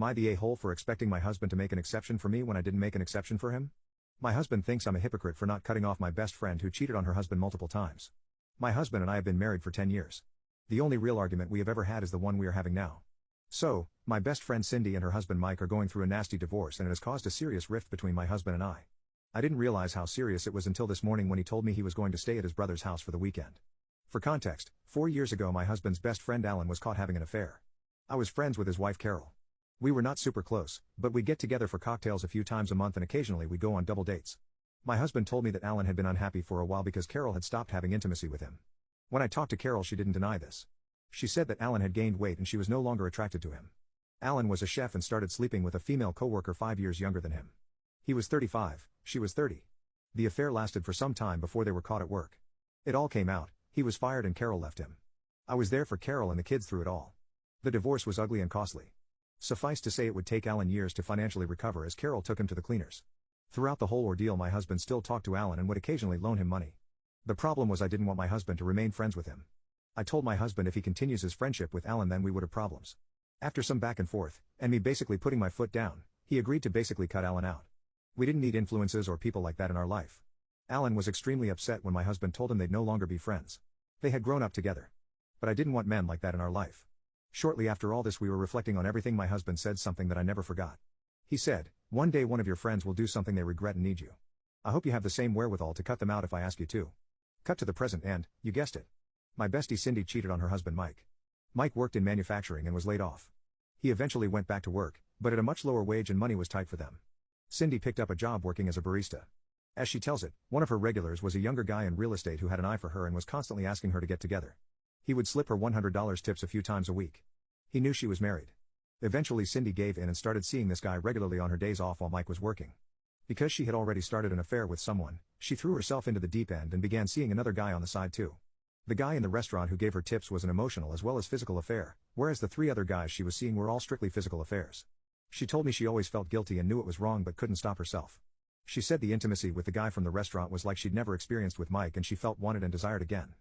Am I the a-hole for expecting my husband to make an exception for me when I didn't make an exception for him? My husband thinks I'm a hypocrite for not cutting off my best friend who cheated on her husband multiple times. My husband and I have been married for 10 years. The only real argument we have ever had is the one we are having now. So, my best friend Cindy and her husband Mike are going through a nasty divorce and it has caused a serious rift between my husband and I. I didn't realize how serious it was until this morning when he told me he was going to stay at his brother's house for the weekend. For context, 4 years ago my husband's best friend Alan was caught having an affair. I was friends with his wife Carol. We were not super close, but we'd get together for cocktails a few times a month and occasionally we'd go on double dates. My husband told me that Alan had been unhappy for a while because Carol had stopped having intimacy with him. When I talked to Carol she didn't deny this. She said that Alan had gained weight and she was no longer attracted to him. Alan was a chef and started sleeping with a female coworker 5 years younger than him. He was 35, she was 30. The affair lasted for some time before they were caught at work. It all came out, he was fired and Carol left him. I was there for Carol and the kids through it all. The divorce was ugly and costly. Suffice to say it would take Alan years to financially recover as Carol took him to the cleaners. Throughout the whole ordeal my husband still talked to Alan and would occasionally loan him money. The problem was I didn't want my husband to remain friends with him. I told my husband if he continues his friendship with Alan then we would have problems. After some back and forth, and me basically putting my foot down, he agreed to basically cut Alan out. We didn't need influences or people like that in our life. Alan was extremely upset when my husband told him they'd no longer be friends. They had grown up together. But I didn't want men like that in our life. Shortly after all this we were reflecting on everything my husband said something that I never forgot. He said, "One day one of your friends will do something they regret and need you. I hope you have the same wherewithal to cut them out if I ask you to." Cut to the present and, you guessed it. My bestie Cindy cheated on her husband Mike. Mike worked in manufacturing and was laid off. He eventually went back to work, but at a much lower wage and money was tight for them. Cindy picked up a job working as a barista. As she tells it, one of her regulars was a younger guy in real estate who had an eye for her and was constantly asking her to get together. He would slip her $100 tips a few times a week. He knew she was married. Eventually Cindy gave in and started seeing this guy regularly on her days off while Mike was working. Because she had already started an affair with someone, she threw herself into the deep end and began seeing another guy on the side too. The guy in the restaurant who gave her tips was an emotional as well as physical affair, whereas the 3 other guys she was seeing were all strictly physical affairs. She told me she always felt guilty and knew it was wrong but couldn't stop herself. She said the intimacy with the guy from the restaurant was like she'd never experienced with Mike and she felt wanted and desired again.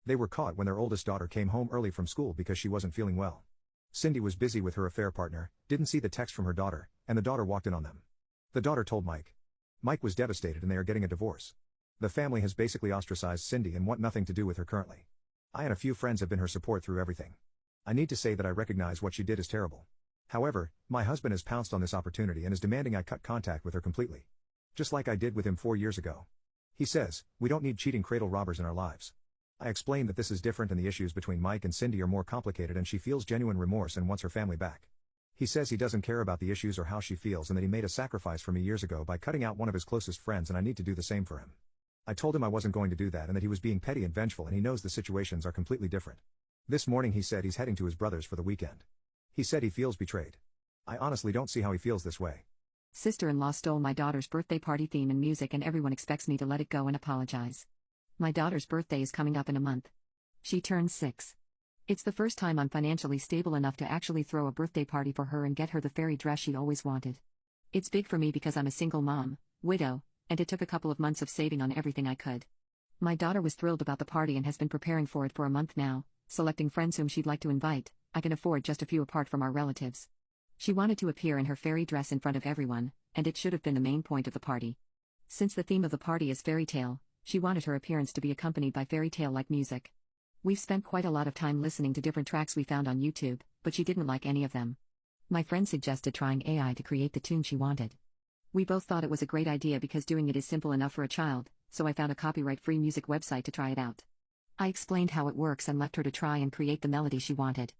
They were caught when their oldest daughter came home early from school because she wasn't feeling well. Cindy was busy with her affair partner, didn't see the text from her daughter, and the daughter walked in on them. The daughter told Mike. Mike was devastated and they are getting a divorce. The family has basically ostracized Cindy and want nothing to do with her currently. I and a few friends have been her support through everything. I need to say that I recognize what she did is terrible. However, my husband has pounced on this opportunity and is demanding I cut contact with her completely. Just like I did with him 4 years ago. He says, "We don't need cheating cradle robbers in our lives." I explained that this is different and the issues between Mike and Cindy are more complicated and she feels genuine remorse and wants her family back. He says he doesn't care about the issues or how she feels and that he made a sacrifice for me years ago by cutting out one of his closest friends and I need to do the same for him. I told him I wasn't going to do that and that he was being petty and vengeful and he knows the situations are completely different. This morning he said he's heading to his brother's for the weekend. He said he feels betrayed. I honestly don't see how he feels this way. Sister-in-law stole my daughter's birthday party theme and music and everyone expects me to let it go and apologize. My daughter's birthday is coming up in a month. She turns 6. It's the first time I'm financially stable enough to actually throw a birthday party for her and get her the fairy dress she always wanted. It's big for me because I'm a single mom, widow, and it took a couple of months of saving on everything I could. My daughter was thrilled about the party and has been preparing for it for a month now, selecting friends whom she'd like to invite. I can afford just a few apart from our relatives. She wanted to appear in her fairy dress in front of everyone, and it should have been the main point of the party. Since the theme of the party is fairy tale, she wanted her appearance to be accompanied by fairy tale-like music. We've spent quite a lot of time listening to different tracks we found on YouTube, but she didn't like any of them. My friend suggested trying AI to create the tune she wanted. We both thought it was a great idea because doing it is simple enough for a child, so I found a copyright-free music website to try it out. I explained how it works and left her to try and create the melody she wanted.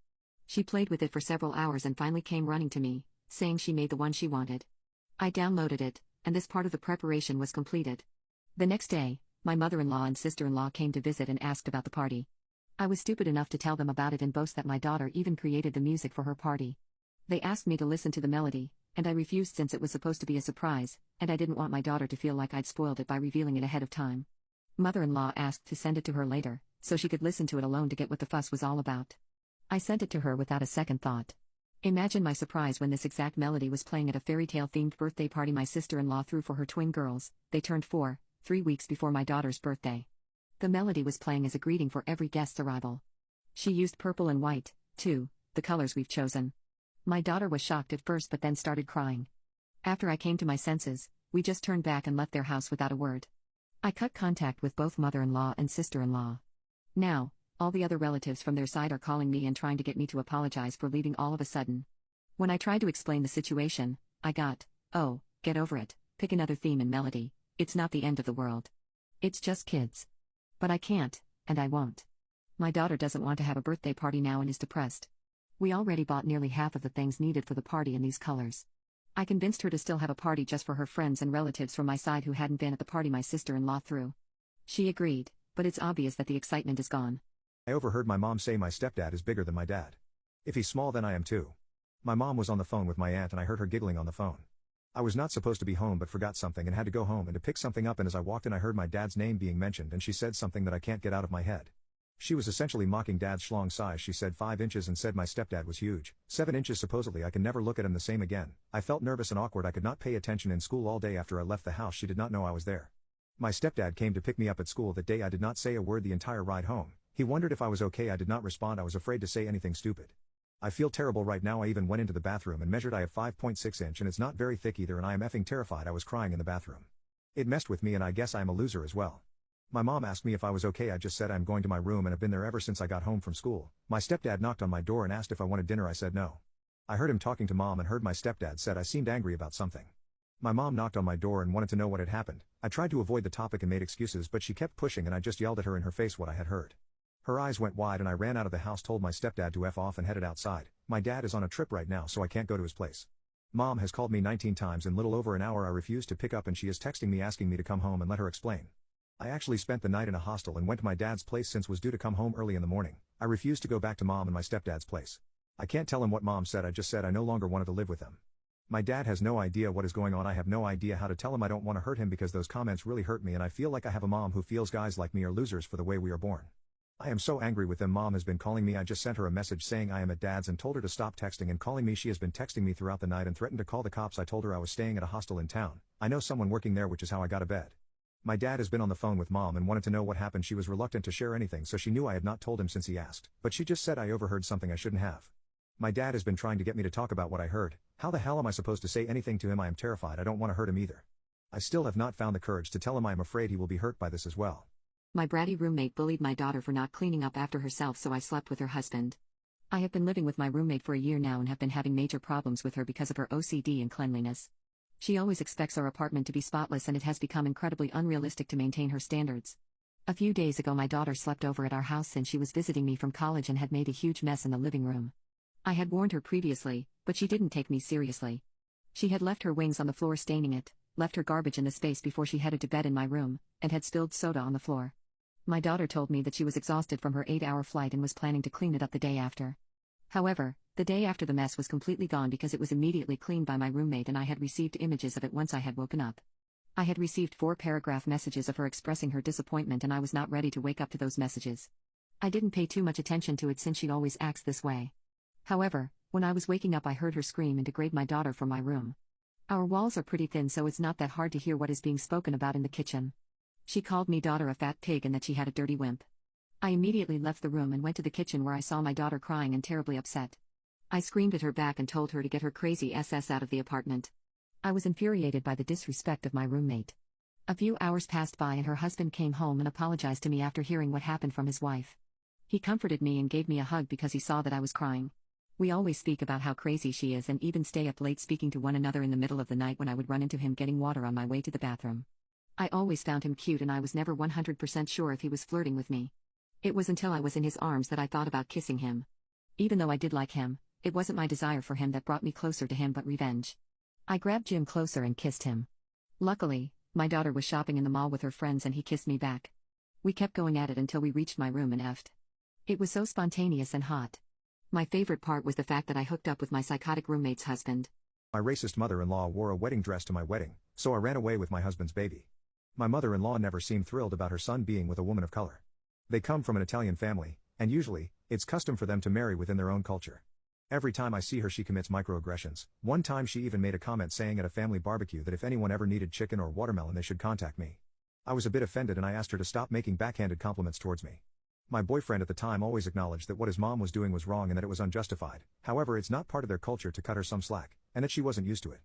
She played with it for several hours and finally came running to me, saying she made the one she wanted. I downloaded it, and this part of the preparation was completed. The next day, my mother-in-law and sister-in-law came to visit and asked about the party. I was stupid enough to tell them about it and boast that my daughter even created the music for her party. They asked me to listen to the melody, and I refused since it was supposed to be a surprise, and I didn't want my daughter to feel like I'd spoiled it by revealing it ahead of time. Mother-in-law asked to send it to her later, so she could listen to it alone to get what the fuss was all about. I sent it to her without a second thought. Imagine my surprise when this exact melody was playing at a fairy tale-themed birthday party my sister-in-law threw for her twin girls. They turned 4, 3 weeks before my daughter's birthday. The melody was playing as a greeting for every guest's arrival. She used purple and white, too, the colors we've chosen. My daughter was shocked at first but then started crying. After I came to my senses, we just turned back and left their house without a word. I cut contact with both mother-in-law and sister-in-law. Now, all the other relatives from their side are calling me and trying to get me to apologize for leaving all of a sudden. When I tried to explain the situation, I got, "Oh, get over it, pick another theme and melody, it's not the end of the world. It's just kids." But I can't, and I won't. My daughter doesn't want to have a birthday party now and is depressed. We already bought nearly half of the things needed for the party in these colors. I convinced her to still have a party just for her friends and relatives from my side who hadn't been at the party my sister-in-law threw. She agreed, but it's obvious that the excitement is gone. I overheard my mom say my stepdad is bigger than my dad. If he's small then I am too. My mom was on the phone with my aunt and I heard her giggling on the phone. I was not supposed to be home but forgot something and had to go home and to pick something up, and as I walked in I heard my dad's name being mentioned and she said something that I can't get out of my head. She was essentially mocking dad's schlong size. She said 5 inches and said my stepdad was huge. 7 inches supposedly. I can never look at him the same again. I felt nervous and awkward. I could not pay attention in school all day after I left the house. She did not know I was there. My stepdad came to pick me up at school that day. I did not say a word the entire ride home. He wondered if I was okay. I did not respond. I was afraid to say anything stupid. I feel terrible right now. I even went into the bathroom and measured. I have 5.6 inch and it's not very thick either, and I am effing terrified. I was crying in the bathroom. It messed with me and I guess I am a loser as well. My mom asked me if I was okay. I just said I'm going to my room and have been there ever since I got home from school. My stepdad knocked on my door and asked if I wanted dinner. I said no. I heard him talking to mom and heard my stepdad said I seemed angry about something. My mom knocked on my door and wanted to know what had happened. I tried to avoid the topic and made excuses, but she kept pushing and I just yelled at her in her face what I had heard. Her eyes went wide and I ran out of the house, told my stepdad to F off and headed outside. My dad is on a trip right now so I can't go to his place. Mom has called me 19 times in little over an hour. I refused to pick up and she is texting me asking me to come home and let her explain. I actually spent the night in a hostel and went to my dad's place since was due to come home early in the morning. I refused to go back to mom and my stepdad's place. I can't tell him what mom said. I just said I no longer wanted to live with him. My dad has no idea what is going on. I have no idea how to tell him. I don't want to hurt him because those comments really hurt me and I feel like I have a mom who feels guys like me are losers for the way we are born. I am so angry with them. Mom has been calling me. I just sent her a message saying I am at dad's and told her to stop texting and calling me. She has been texting me throughout the night and threatened to call the cops. I told her I was staying at a hostel in town. I know someone working there, which is how I got a bed. My dad has been on the phone with mom and wanted to know what happened. She was reluctant to share anything so she knew I had not told him since he asked, but she just said I overheard something I shouldn't have. My dad has been trying to get me to talk about what I heard. How the hell am I supposed to say anything to him? I am terrified. I don't want to hurt him either. I still have not found the courage to tell him. I am afraid he will be hurt by this as well. My bratty roommate bullied my daughter for not cleaning up after herself, so I slept with her husband. I have been living with my roommate for a year now and have been having major problems with her because of her OCD and cleanliness. She always expects our apartment to be spotless and it has become incredibly unrealistic to maintain her standards. A few days ago my daughter slept over at our house and she was visiting me from college and had made a huge mess in the living room. I had warned her previously, but she didn't take me seriously. She had left her wings on the floor staining it, left her garbage in the space before she headed to bed in my room, and had spilled soda on the floor. My daughter told me that she was exhausted from her 8-hour flight and was planning to clean it up the day after. However, the day after the mess was completely gone because it was immediately cleaned by my roommate and I had received images of it once I had woken up. I had received 4-paragraph messages of her expressing her disappointment and I was not ready to wake up to those messages. I didn't pay too much attention to it since she always acts this way. However, when I was waking up I heard her scream and degrade my daughter from my room. Our walls are pretty thin so it's not that hard to hear what is being spoken about in the kitchen. She called me daughter a fat pig and that she had a dirty wimp. I immediately left the room and went to the kitchen where I saw my daughter crying and terribly upset. I screamed at her back and told her to get her crazy SS out of the apartment. I was infuriated by the disrespect of my roommate. A few hours passed by and her husband came home and apologized to me after hearing what happened from his wife. He comforted me and gave me a hug because he saw that I was crying. We always speak about how crazy she is and even stay up late speaking to one another in the middle of the night when I would run into him getting water on my way to the bathroom. I always found him cute and I was never 100% sure if he was flirting with me. It was until I was in his arms that I thought about kissing him. Even though I did like him, it wasn't my desire for him that brought me closer to him but revenge. I grabbed Jim closer and kissed him. Luckily, my daughter was shopping in the mall with her friends and he kissed me back. We kept going at it until we reached my room and effed. It was so spontaneous and hot. My favorite part was the fact that I hooked up with my psychotic roommate's husband. My racist mother-in-law wore a wedding dress to my wedding, so I ran away with my husband's baby. My mother-in-law never seemed thrilled about her son being with a woman of color. They come from an Italian family, and usually, it's custom for them to marry within their own culture. Every time I see her she commits microaggressions. One time she even made a comment saying at a family barbecue that if anyone ever needed chicken or watermelon they should contact me. I was a bit offended and I asked her to stop making backhanded compliments towards me. My boyfriend at the time always acknowledged that what his mom was doing was wrong and that it was unjustified, however it's not part of their culture to cut her some slack, and that she wasn't used to it.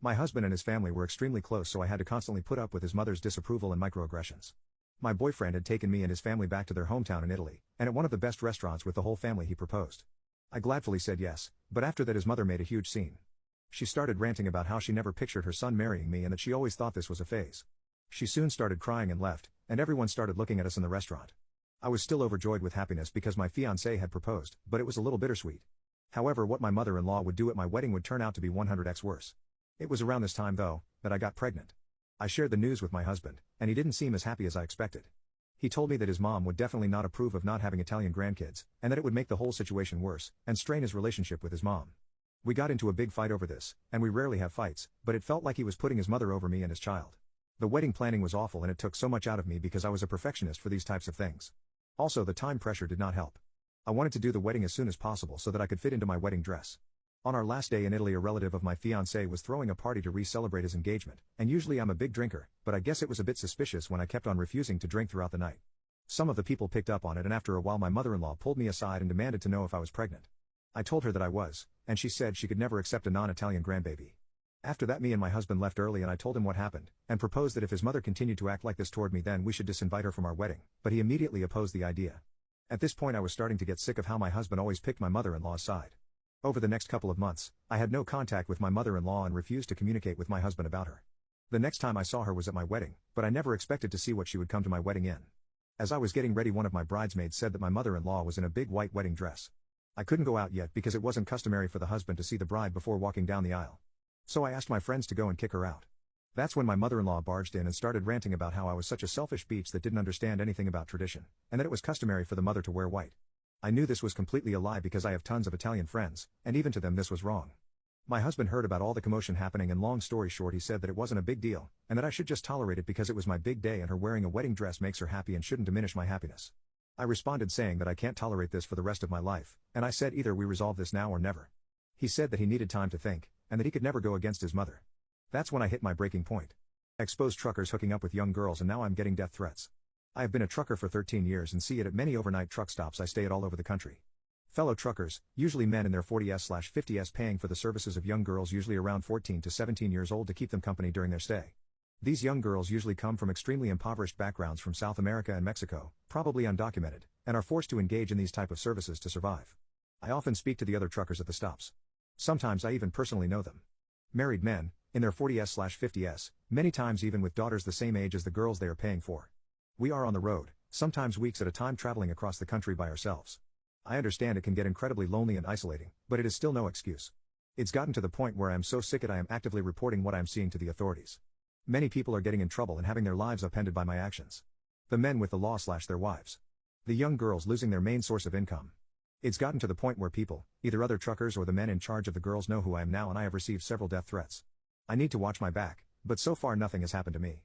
My husband and his family were extremely close, so I had to constantly put up with his mother's disapproval and microaggressions. My boyfriend had taken me and his family back to their hometown in Italy, and at one of the best restaurants with the whole family he proposed. I gladfully said yes, but after that his mother made a huge scene. She started ranting about how she never pictured her son marrying me and that she always thought this was a phase. She soon started crying and left, and everyone started looking at us in the restaurant. I was still overjoyed with happiness because my fiancé had proposed, but it was a little bittersweet. However, what my mother-in-law would do at my wedding would turn out to be 100x worse. It was around this time, though, that I got pregnant. I shared the news with my husband, and he didn't seem as happy as I expected. He told me that his mom would definitely not approve of not having Italian grandkids, and that it would make the whole situation worse, and strain his relationship with his mom. We got into a big fight over this, and we rarely have fights, but it felt like he was putting his mother over me and his child. The wedding planning was awful and it took so much out of me because I was a perfectionist for these types of things. Also, the time pressure did not help. I wanted to do the wedding as soon as possible so that I could fit into my wedding dress. On our last day in Italy, a relative of my fiancé was throwing a party to re-celebrate his engagement, and usually I'm a big drinker, but I guess it was a bit suspicious when I kept on refusing to drink throughout the night. Some of the people picked up on it, and after a while my mother-in-law pulled me aside and demanded to know if I was pregnant. I told her that I was, and she said she could never accept a non-Italian grandbaby. After that, me and my husband left early and I told him what happened, and proposed that if his mother continued to act like this toward me then we should disinvite her from our wedding, but he immediately opposed the idea. At this point I was starting to get sick of how my husband always picked my mother-in-law's side. Over the next couple of months, I had no contact with my mother-in-law and refused to communicate with my husband about her. The next time I saw her was at my wedding, but I never expected to see what she would come to my wedding in. As I was getting ready, one of my bridesmaids said that my mother-in-law was in a big white wedding dress. I couldn't go out yet because it wasn't customary for the husband to see the bride before walking down the aisle. So I asked my friends to go and kick her out. That's when my mother-in-law barged in and started ranting about how I was such a selfish beach that didn't understand anything about tradition, and that it was customary for the mother to wear white. I knew this was completely a lie because I have tons of Italian friends, and even to them this was wrong. My husband heard about all the commotion happening and long story short he said that it wasn't a big deal, and that I should just tolerate it because it was my big day and her wearing a wedding dress makes her happy and shouldn't diminish my happiness. I responded saying that I can't tolerate this for the rest of my life, and I said either we resolve this now or never. He said that he needed time to think, and that he could never go against his mother. That's when I hit my breaking point. Exposed truckers hooking up with young girls, and now I'm getting death threats. I have been a trucker for 13 years and see it at many overnight truck stops I stay at all over the country. Fellow truckers, usually men in their 40s/50s, paying for the services of young girls usually around 14 to 17 years old to keep them company during their stay. These young girls usually come from extremely impoverished backgrounds from South America and Mexico, probably undocumented, and are forced to engage in these type of services to survive. I often speak to the other truckers at the stops. Sometimes I even personally know them. Married men, in their 40s/50s, many times even with daughters the same age as the girls they are paying for. We are on the road, sometimes weeks at a time traveling across the country by ourselves. I understand it can get incredibly lonely and isolating, but it is still no excuse. It's gotten to the point where I am so sick I am actively reporting what I am seeing to the authorities. Many people are getting in trouble and having their lives upended by my actions. The men with the law/their wives. The young girls losing their main source of income. It's gotten to the point where people, either other truckers or the men in charge of the girls, know who I am now, and I have received several death threats. I need to watch my back, but so far nothing has happened to me.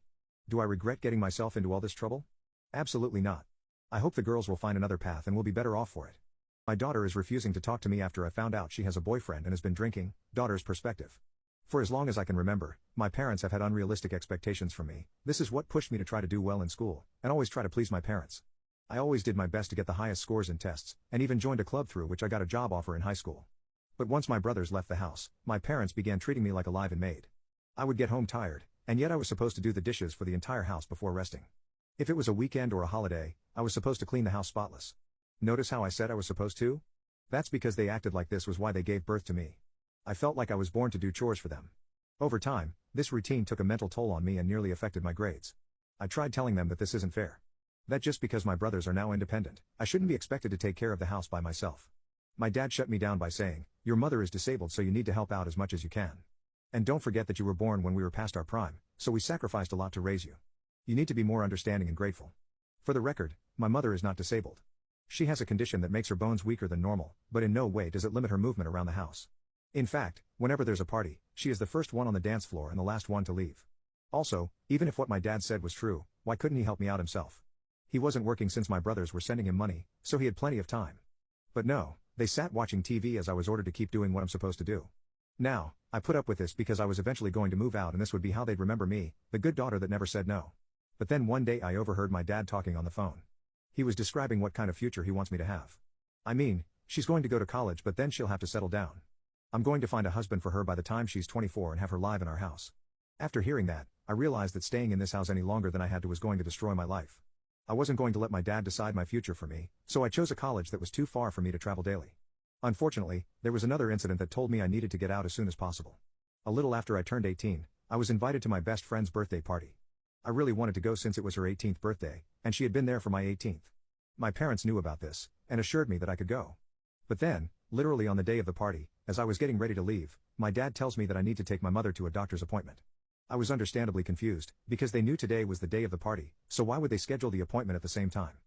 Do I regret getting myself into all this trouble? Absolutely not. I hope the girls will find another path and will be better off for it. My daughter is refusing to talk to me after I found out she has a boyfriend and has been drinking. Daughter's perspective. For as long as I can remember, my parents have had unrealistic expectations from me. This is what pushed me to try to do well in school, and always try to please my parents. I always did my best to get the highest scores in tests, and even joined a club through which I got a job offer in high school. But once my brothers left the house, my parents began treating me like a live-in maid. I would get home tired, and yet I was supposed to do the dishes for the entire house before resting. If it was a weekend or a holiday, I was supposed to clean the house spotless. Notice how I said I was supposed to? That's because they acted like this was why they gave birth to me. I felt like I was born to do chores for them. Over time, this routine took a mental toll on me and nearly affected my grades. I tried telling them that this isn't fair. That just because my brothers are now independent, I shouldn't be expected to take care of the house by myself. My dad shut me down by saying, "Your mother is disabled, so you need to help out as much as you can. And don't forget that you were born when we were past our prime, so we sacrificed a lot to raise you. You need to be more understanding and grateful." For the record, my mother is not disabled. She has a condition that makes her bones weaker than normal, but in no way does it limit her movement around the house. In fact, whenever there's a party, she is the first one on the dance floor and the last one to leave. Also, even if what my dad said was true, why couldn't he help me out himself? He wasn't working since my brothers were sending him money, so he had plenty of time. But no, they sat watching TV as I was ordered to keep doing what I'm supposed to do. Now, I put up with this because I was eventually going to move out and this would be how they'd remember me, the good daughter that never said no. But then one day I overheard my dad talking on the phone. He was describing what kind of future he wants me to have. I mean, she's going to go to college but then she'll have to settle down. I'm going to find a husband for her by the time she's 24 and have her live in our house. After hearing that, I realized that staying in this house any longer than I had to was going to destroy my life. I wasn't going to let my dad decide my future for me, so I chose a college that was too far for me to travel daily. Unfortunately, there was another incident that told me I needed to get out as soon as possible. A little after I turned 18, I was invited to my best friend's birthday party. I really wanted to go since it was her 18th birthday, and she had been there for my 18th. My parents knew about this, and assured me that I could go. But then, literally on the day of the party, as I was getting ready to leave, my dad tells me that I need to take my mother to a doctor's appointment. I was understandably confused, because they knew today was the day of the party, so why would they schedule the appointment at the same time?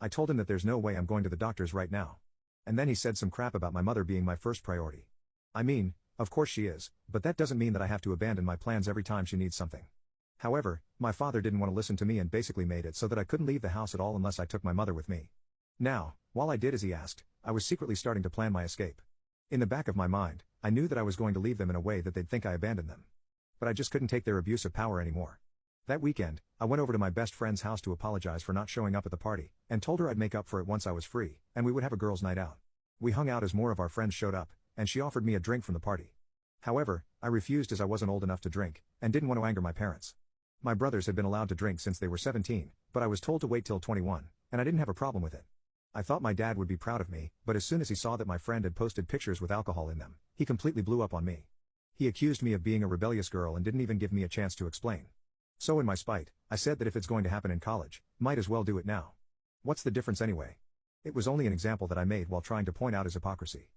I told him that there's no way I'm going to the doctor's right now. And then he said some crap about my mother being my first priority. I mean, of course she is, but that doesn't mean that I have to abandon my plans every time she needs something. However, my father didn't want to listen to me and basically made it so that I couldn't leave the house at all unless I took my mother with me. Now, while I did as he asked, I was secretly starting to plan my escape. In the back of my mind, I knew that I was going to leave them in a way that they'd think I abandoned them. But I just couldn't take their abuse of power anymore. That weekend, I went over to my best friend's house to apologize for not showing up at the party, and told her I'd make up for it once I was free, and we would have a girls' night out. We hung out as more of our friends showed up, and she offered me a drink from the party. However, I refused as I wasn't old enough to drink, and didn't want to anger my parents. My brothers had been allowed to drink since they were 17, but I was told to wait till 21, and I didn't have a problem with it. I thought my dad would be proud of me, but as soon as he saw that my friend had posted pictures with alcohol in them, he completely blew up on me. He accused me of being a rebellious girl and didn't even give me a chance to explain. So in my spite, I said that if it's going to happen in college, might as well do it now. What's the difference anyway? It was only an example that I made while trying to point out his hypocrisy.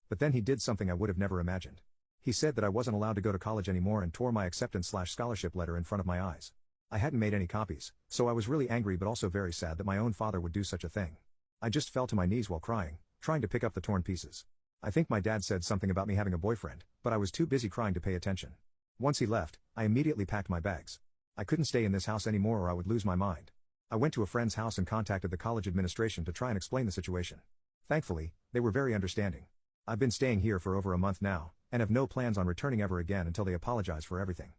But then he did something I would have never imagined. He said that I wasn't allowed to go to college anymore and tore my acceptance/scholarship letter in front of my eyes. I hadn't made any copies, so I was really angry but also very sad that my own father would do such a thing. I just fell to my knees while crying, trying to pick up the torn pieces. I think my dad said something about me having a boyfriend, but I was too busy crying to pay attention. Once he left, I immediately packed my bags. I couldn't stay in this house anymore or I would lose my mind. I went to a friend's house and contacted the college administration to try and explain the situation. Thankfully, they were very understanding. I've been staying here for over a month now, and have no plans on returning ever again until they apologize for everything.